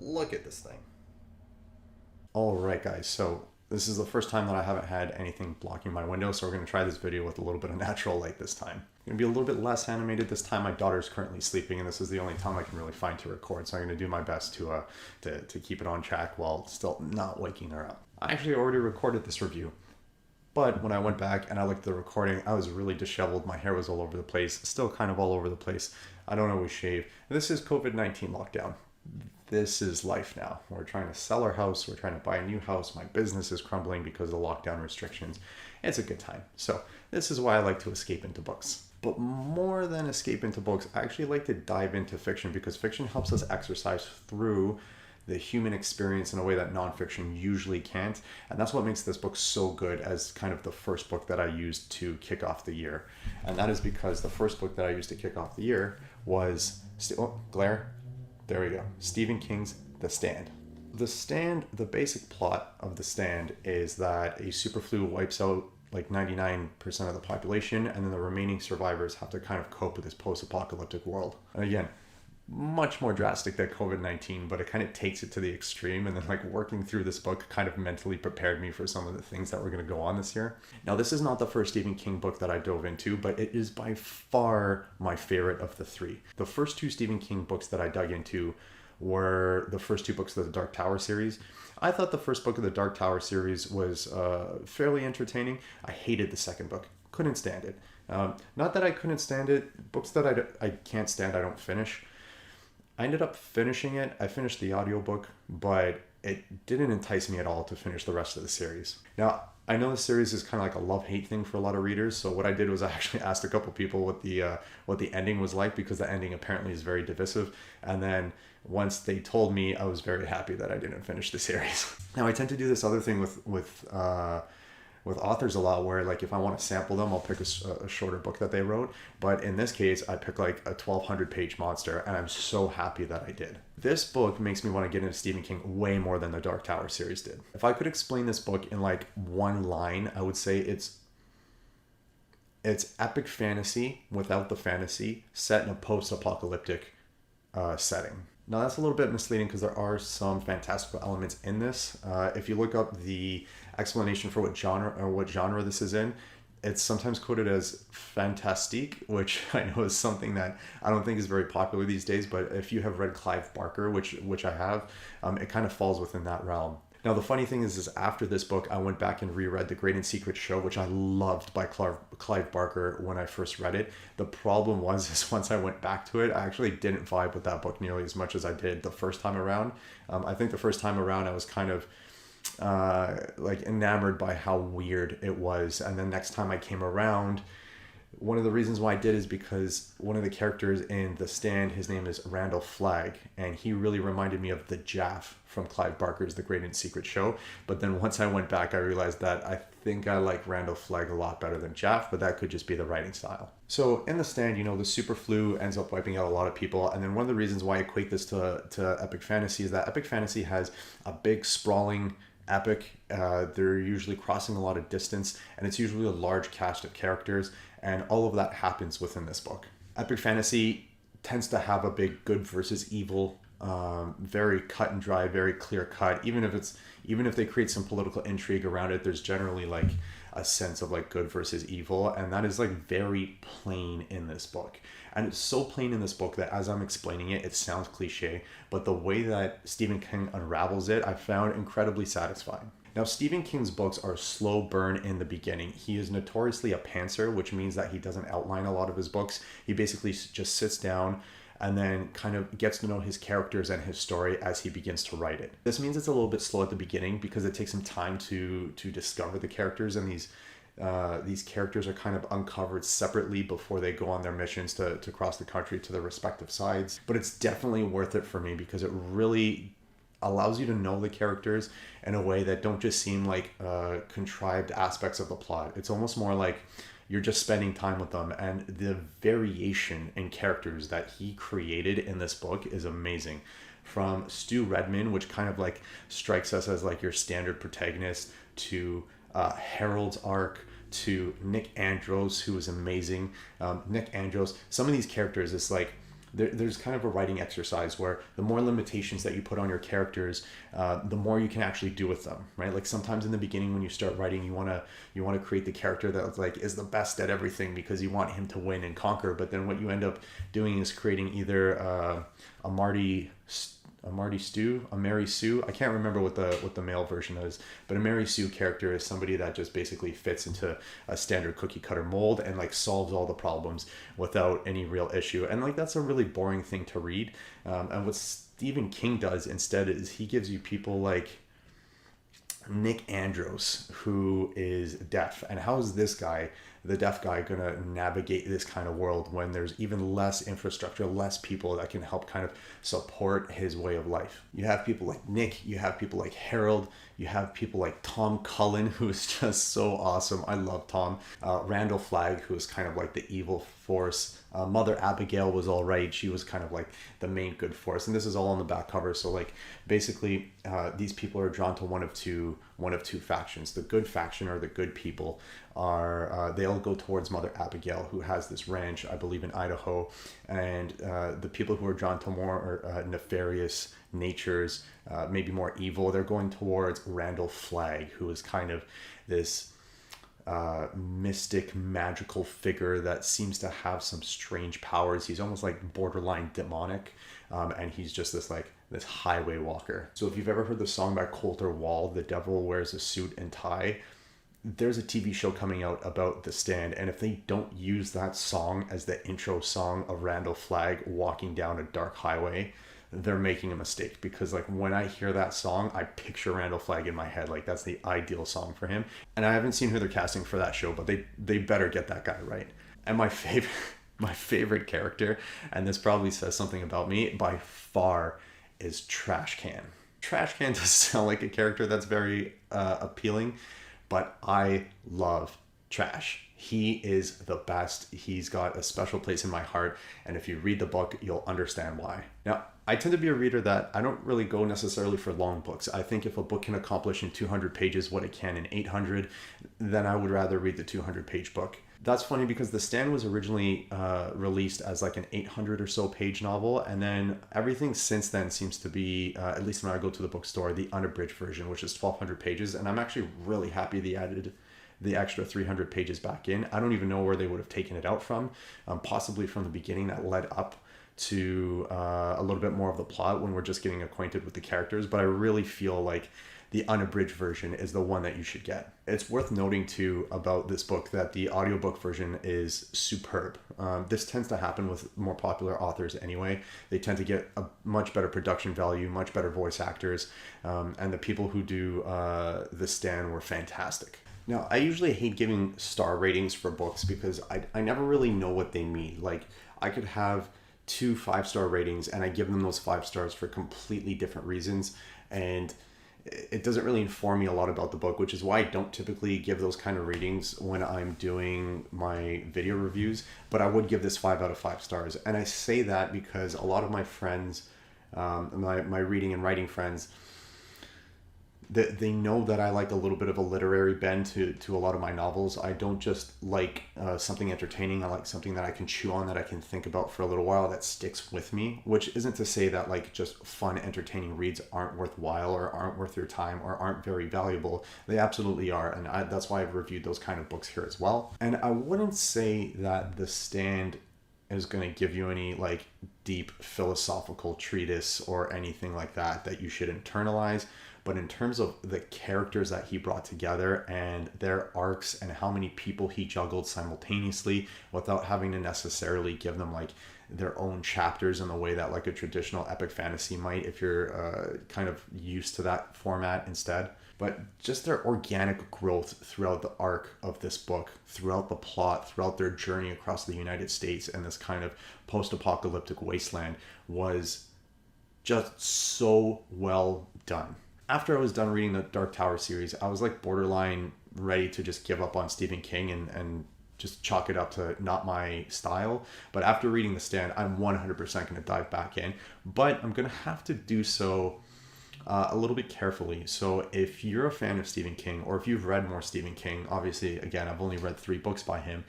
Look at this thing. All right, guys, so this is the first time that I haven't had anything blocking my window, so we're going to try this video with a little bit of natural light this time. It's going to be a little bit less animated this time. My daughter's currently sleeping, and this is the only time I can really find to record, so I'm going to do my best to keep it on track while still not waking her up. I actually already recorded this review, but when I went back and I looked at the recording, I was really disheveled. My hair was all over the place, still kind of all over the place. I don't always shave. This is COVID-19 lockdown. This is life now. We're trying to sell our house. We're trying to buy a new house. My business is crumbling because of the lockdown restrictions. It's a good time. So this is why I like to escape into books. But more than escape into books, I actually like to dive into fiction because fiction helps us exercise through the human experience in a way that nonfiction usually can't. And that's what makes this book so good as kind of the first book that I used to kick off the year. And that is because the first book that I used to kick off the year was, glare. There we go. Stephen King's The Stand. The Stand, the basic plot of The Stand is that a superflu wipes out like 99% of the population, and then the remaining survivors have to kind of cope with this post-apocalyptic world. And again, much more drastic than COVID-19, but it kind of takes it to the extreme. And then like working through this book kind of mentally prepared me for some of the things that were going to go on this year. Now, this is not the first Stephen King book that I dove into, but it is by far my favorite of the three. The first two Stephen King books that I dug into were the first two books of the Dark Tower series. I thought the first book of the Dark Tower series was fairly entertaining. I hated the second book. Couldn't stand it. Not that I couldn't stand it. Books that I can't stand, I don't finish. I ended up finishing it. I finished the audiobook, but it didn't entice me at all to finish the rest of the series. Now, I know the series is kind of like a love-hate thing for a lot of readers, so what I did was I actually asked a couple people what the ending was like, because the ending apparently is very divisive. And then once they told me, I was very happy that I didn't finish the series. Now, I tend to do this other thing with authors a lot, where like if I want to sample them, I'll pick a shorter book that they wrote. But in this case, I picked like a 1,200 page monster, and I'm so happy that I did. This book makes me want to get into Stephen King way more than the Dark Tower series did. If I could explain this book in like one line, I would say it's epic fantasy without the fantasy, set in a post-apocalyptic setting. Now, that's a little bit misleading because there are some fantastical elements in this. If you look up the explanation for what genre this is in, it's sometimes quoted as fantastique, which I know is something that I don't think is very popular these days. But if you have read Clive Barker, which I have, it kind of falls within that realm. Now, the funny thing is after this book, I went back and reread The Great and Secret Show, which I loved by Clive Barker when I first read it. The problem is once I went back to it, I actually didn't vibe with that book nearly as much as I did the first time around. I think the first time around, I was kind of like enamored by how weird it was. And then next time I came around, one of the reasons why I did is because one of the characters in The Stand, his name is Randall Flagg, and he really reminded me of the Jaff from Clive Barker's The Great and Secret Show. But then once I went back, I realized that I think I like Randall Flagg a lot better than Jaff, but that could just be the writing style. So in The Stand, you know, the super flu ends up wiping out a lot of people. And then one of the reasons why I equate this to epic fantasy is that epic fantasy has a big sprawling epic. They're usually crossing a lot of distance, and it's usually a large cast of characters, and all of that happens within this book. Epic fantasy tends to have a big good versus evil, very cut and dry, very clear cut. Even if they create some political intrigue around it, there's generally like a sense of like good versus evil, and that is like very plain in this book. And it's so plain in this book that as I'm explaining it, it sounds cliche, but the way that Stephen King unravels it, I found incredibly satisfying. Now, Stephen King's books are slow burn in the beginning. He is notoriously a pantser, which means that he doesn't outline a lot of his books. He basically just sits down and then kind of gets to know his characters and his story as he begins to write it. This means it's a little bit slow at the beginning because it takes him time to discover the characters, and these characters are kind of uncovered separately before they go on their missions to cross the country to their respective sides. But it's definitely worth it for me because it really allows you to know the characters in a way that don't just seem like contrived aspects of the plot. It's almost more like you're just spending time with them, and the variation in characters that he created in this book is amazing. From Stu Redman, which kind of like strikes us as like your standard protagonist, to Harold's arc, to Nick Andros, who is amazing. Nick Andros, some of these characters, it's like there's kind of a writing exercise where the more limitations that you put on your characters, the more you can actually do with them, right? Like sometimes in the beginning when you start writing, you want to create the character that like is the best at everything because you want him to win and conquer. But then what you end up doing is creating either a Mary Sue. I can't remember what the male version is, but a Mary Sue character is somebody that just basically fits into a standard cookie cutter mold and like solves all the problems without any real issue. And like that's a really boring thing to read. And what Stephen King does instead is he gives you people like Nick Andros, who is deaf. And how is this guy, the deaf guy, gonna navigate this kind of world when there's even less infrastructure, less people that can help kind of support his way of life? You have people like Nick, you have people like Harold, you have people like Tom Cullen, who is just so awesome. I love Tom. Randall Flagg, who is kind of like the evil force. Mother Abigail was all right. She was kind of like the main good force. And this is all on the back cover. So like basically these people are drawn to one of two factions. The good faction, or the good people, are they'll go towards Mother Abigail, who has this ranch, I believe, in Idaho. And the people who are drawn to more nefarious natures, maybe more evil, they're going towards Randall Flagg, who is kind of this mystic magical figure that seems to have some strange powers. He's almost like borderline demonic, and he's just this highway walker. So if you've ever heard the song by Colter Wall, The Devil Wears a Suit and Tie, there's a TV show coming out about The Stand, and if they don't use that song as the intro song of Randall Flagg walking down a dark highway, they're making a mistake. Because like when I hear that song, I picture Randall Flagg in my head. Like that's the ideal song for him. And I haven't seen who they're casting for that show, but they better get that guy right. And my favorite character, and this probably says something about me, by far is Trash Can. Trash Can does sound like a character that's very appealing, but I love Trash. He is the best. He's got a special place in my heart, and if you read the book, you'll understand why. Now, I tend to be a reader that I don't really go necessarily for long books. I think if a book can accomplish in 200 pages what it can in 800, then I would rather read the 200-page book. That's funny because The Stand was originally released as like an 800 or so page novel, and then everything since then seems to be, at least when I go to the bookstore, the unabridged version, which is 1,200 pages, and I'm actually really happy they added the extra 300 pages back in. I don't even know where they would have taken it out from, possibly from the beginning that led up to a little bit more of the plot when we're just getting acquainted with the characters, but I really feel like the unabridged version is the one that you should get. It's worth noting too about this book that the audiobook version is superb. This tends to happen with more popular authors anyway. They tend to get a much better production value, much better voice actors, and the people who do The Stand were fantastic. Now, I usually hate giving star ratings for books because I never really know what they mean. Like, I could have 2 5-star ratings and I give them those 5 stars for completely different reasons, and it doesn't really inform me a lot about the book, which is why I don't typically give those kind of ratings when I'm doing my video reviews, but I would give this 5 out of 5 stars. And I say that because a lot of my friends, my reading and writing friends, they know that I like a little bit of a literary bend to a lot of my novels. I don't just like something entertaining. I like something that I can chew on, that I can think about for a little while, that sticks with me, which isn't to say that like just fun, entertaining reads aren't worthwhile or aren't worth your time or aren't very valuable. They absolutely are. And that's why I've reviewed those kind of books here as well. And I wouldn't say that The Stand is going to give you any like deep philosophical treatise or anything like that you should internalize. But in terms of the characters that he brought together and their arcs and how many people he juggled simultaneously without having to necessarily give them like their own chapters in the way that like a traditional epic fantasy might, if you're kind of used to that format instead. But just their organic growth throughout the arc of this book, throughout the plot, throughout their journey across the United States and this kind of post-apocalyptic wasteland was just so well done. After I was done reading the Dark Tower series, I was like borderline ready to just give up on Stephen King and just chalk it up to not my style. But after reading The Stand, I'm 100% going to dive back in. But I'm going to have to do so a little bit carefully. So if you're a fan of Stephen King, or if you've read more Stephen King, obviously, again, I've only read 3 books by him,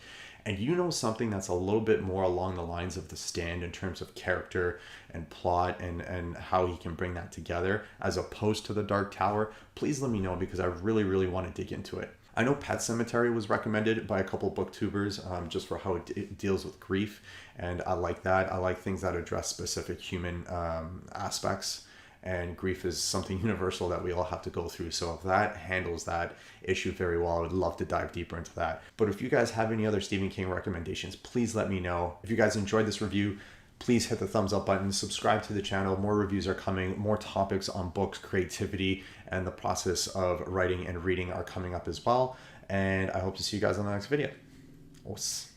and you know something that's a little bit more along the lines of The Stand in terms of character and plot and how he can bring that together as opposed to The Dark Tower, please let me know, because I really, really want to dig into it. I know Pet Cemetery was recommended by a couple booktubers just for how it deals with grief, and I like that. I like things that address specific human aspects, and grief is something universal that we all have to go through. So if that handles that issue very well, I would love to dive deeper into that. But if you guys have any other Stephen King recommendations, please let me know. If you guys enjoyed this review, please hit the thumbs up button, subscribe to the channel. More reviews are coming, more topics on books, creativity, and the process of writing and reading are coming up as well. And I hope to see you guys on the next video. Os.